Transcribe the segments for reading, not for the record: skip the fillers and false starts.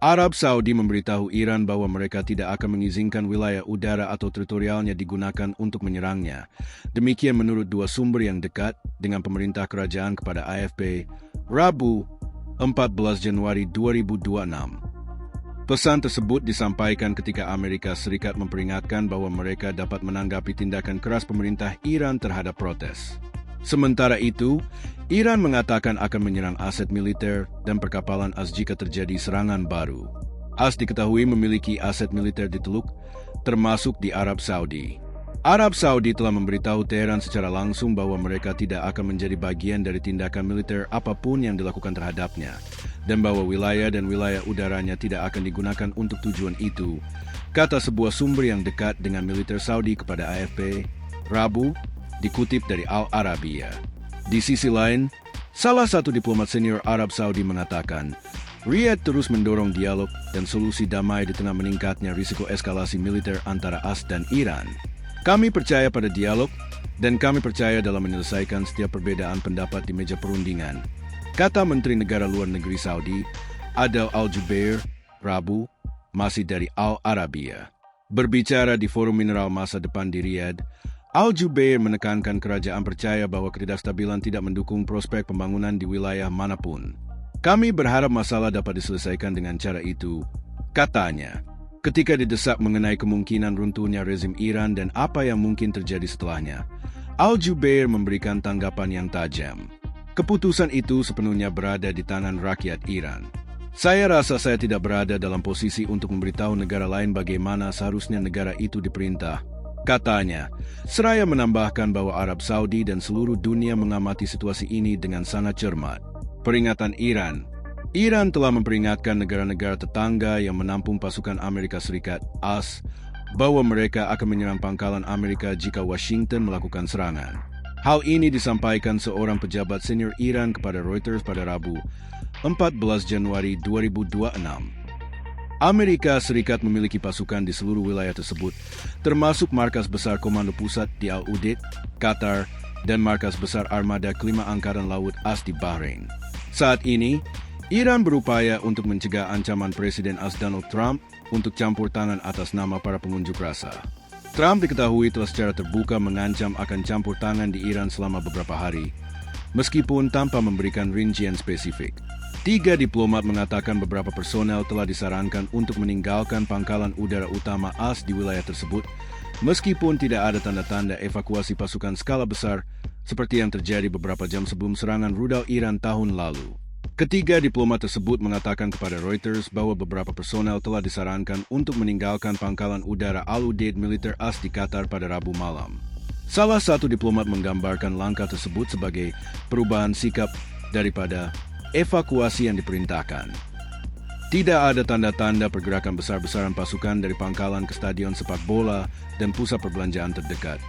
Arab Saudi memberitahu Iran bahwa mereka tidak akan mengizinkan wilayah udara atau teritorialnya digunakan untuk menyerangnya. Demikian menurut dua sumber yang dekat dengan pemerintah kerajaan kepada AFP, Rabu, 14 Januari 2026. Pesan tersebut disampaikan ketika Amerika Serikat memperingatkan bahwa mereka dapat menanggapi tindakan keras pemerintah Iran terhadap protes. Sementara itu, Iran mengatakan akan menyerang aset militer dan perkapalan AS jika terjadi serangan baru. AS diketahui memiliki aset militer di Teluk, termasuk di Arab Saudi. Arab Saudi telah memberitahu Teheran secara langsung bahwa mereka tidak akan menjadi bagian dari tindakan militer apapun yang dilakukan terhadapnya, dan bahwa wilayah dan wilayah udaranya tidak akan digunakan untuk tujuan itu, kata sebuah sumber yang dekat dengan militer Saudi kepada AFP, Rabu, dikutip dari Al Arabiya. Di sisi lain, salah satu diplomat senior Arab Saudi mengatakan, Riyadh terus mendorong dialog dan solusi damai di tengah meningkatnya risiko eskalasi militer antara AS dan Iran. Kami percaya pada dialog, dan kami percaya dalam menyelesaikan setiap perbedaan pendapat di meja perundingan, kata Menteri Negara Luar Negeri Saudi, Adel Al-Jubair, Rabu, masih dari Al Arabiya. Berbicara di Forum Mineral Masa Depan di Riyadh, Al-Jubair menekankan kerajaan percaya bahwa ketidakstabilan tidak mendukung prospek pembangunan di wilayah manapun. Kami berharap masalah dapat diselesaikan dengan cara itu, katanya. Ketika didesak mengenai kemungkinan runtuhnya rezim Iran dan apa yang mungkin terjadi setelahnya, Al-Jubair memberikan tanggapan yang tajam. Keputusan itu sepenuhnya berada di tangan rakyat Iran. Saya rasa saya tidak berada dalam posisi untuk memberitahu negara lain bagaimana seharusnya negara itu diperintah, katanya, seraya menambahkan bahwa Arab Saudi dan seluruh dunia mengamati situasi ini dengan sangat cermat. Peringatan Iran. Iran telah memperingatkan negara-negara tetangga yang menampung pasukan Amerika Serikat, AS, bahwa mereka akan menyerang pangkalan Amerika jika Washington melakukan serangan. Hal ini disampaikan seorang pejabat senior Iran kepada Reuters pada Rabu, 14 Januari 2026. Amerika Serikat memiliki pasukan di seluruh wilayah tersebut, termasuk markas besar Komando Pusat di Al-Udeid, Qatar, dan markas besar Armada Kelima Angkatan Laut AS di Bahrain. Saat ini, Iran berupaya untuk mencegah ancaman Presiden AS Donald Trump untuk campur tangan atas nama para pengunjuk rasa. Trump diketahui telah secara terbuka mengancam akan campur tangan di Iran selama beberapa hari, meskipun tanpa memberikan rincian spesifik. 3 diplomat mengatakan beberapa personel telah disarankan untuk meninggalkan pangkalan udara utama AS di wilayah tersebut, meskipun tidak ada tanda-tanda evakuasi pasukan skala besar seperti yang terjadi beberapa jam sebelum serangan rudal Iran tahun lalu. Ketiga diplomat tersebut mengatakan kepada Reuters bahwa beberapa personel telah disarankan untuk meninggalkan pangkalan udara Al-Udeid militer AS di Qatar pada Rabu malam. Salah satu diplomat menggambarkan langkah tersebut sebagai perubahan sikap daripada evakuasi yang diperintahkan. Tidak ada tanda-tanda pergerakan besar-besaran pasukan dari pangkalan ke stadion sepak bola dan pusat perbelanjaan terdekat.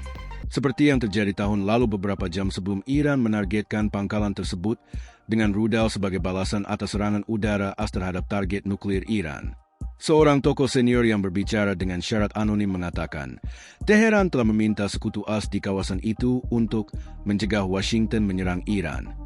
Seperti yang terjadi tahun lalu beberapa jam sebelum Iran menargetkan pangkalan tersebut dengan rudal sebagai balasan atas serangan udara AS terhadap target nuklir Iran. Seorang tokoh senior yang berbicara dengan syarat anonim mengatakan, Teheran telah meminta sekutu AS di kawasan itu untuk mencegah Washington menyerang Iran.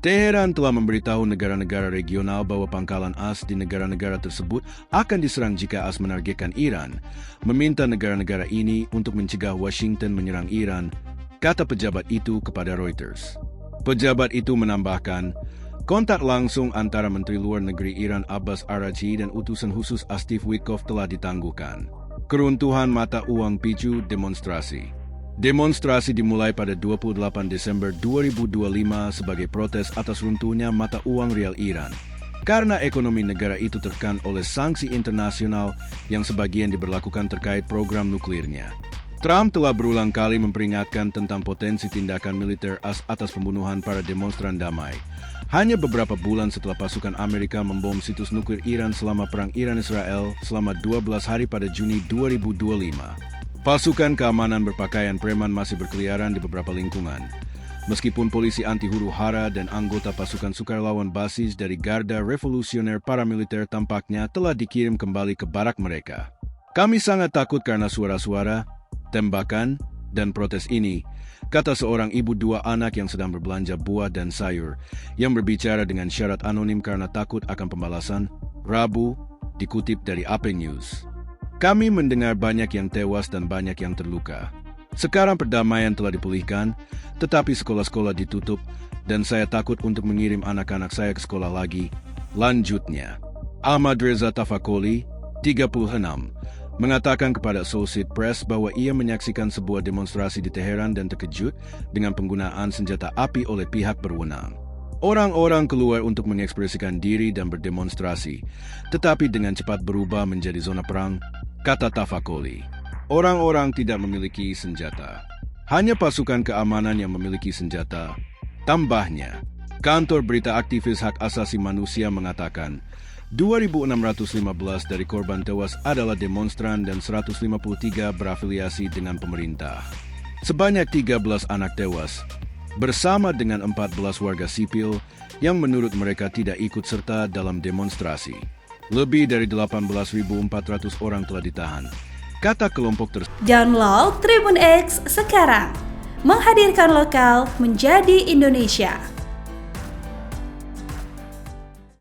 Teheran telah memberitahu negara-negara regional bahwa pangkalan AS di negara-negara tersebut akan diserang jika AS menargetkan Iran, meminta negara-negara ini untuk mencegah Washington menyerang Iran, kata pejabat itu kepada Reuters. Pejabat itu menambahkan, kontak langsung antara Menteri Luar Negeri Iran Abbas Araghchi dan utusan khusus AS Steve Witkoff telah ditangguhkan. Keruntuhan mata uang picu demonstrasi. Demonstrasi dimulai pada 28 Desember 2025 sebagai protes atas runtuhnya mata uang rial Iran, karena ekonomi negara itu tertekan oleh sanksi internasional yang sebagian diberlakukan terkait program nuklirnya. Trump telah berulang kali memperingatkan tentang potensi tindakan militer AS atas pembunuhan para demonstran damai, hanya beberapa bulan setelah pasukan Amerika membom situs nuklir Iran selama Perang Iran-Israel selama 12 hari pada Juni 2025. Pasukan keamanan berpakaian preman masih berkeliaran di beberapa lingkungan. Meskipun polisi anti huru-hara dan anggota pasukan sukarelawan basis dari Garda Revolusioner Paramiliter tampaknya telah dikirim kembali ke barak mereka. Kami sangat takut karena suara-suara, tembakan, dan protes ini, kata seorang ibu 2 anak yang sedang berbelanja buah dan sayur, yang berbicara dengan syarat anonim karena takut akan pembalasan, Rabu, dikutip dari AP News. Kami mendengar banyak yang tewas dan banyak yang terluka. Sekarang perdamaian telah dipulihkan, tetapi sekolah-sekolah ditutup dan saya takut untuk mengirim anak-anak saya ke sekolah lagi. Lanjutnya, Ahmad Reza Tafakoli, 36, mengatakan kepada Associated Press bahwa ia menyaksikan sebuah demonstrasi di Teheran dan terkejut dengan penggunaan senjata api oleh pihak berwenang. Orang-orang keluar untuk mengekspresikan diri dan berdemonstrasi, tetapi dengan cepat berubah menjadi zona perang, kata Tafakoli. Orang-orang tidak memiliki senjata. Hanya pasukan keamanan yang memiliki senjata. Tambahnya, kantor berita aktivis hak asasi manusia mengatakan 2.615 dari korban tewas adalah demonstran dan 153 berafiliasi dengan pemerintah. Sebanyak 13 anak tewas, bersama dengan 14 warga sipil yang menurut mereka tidak ikut serta dalam demonstrasi. Lebih dari 18.400 orang telah ditahan, kata kelompok tersebut. Download Tribun X sekarang, menghadirkan lokal menjadi Indonesia.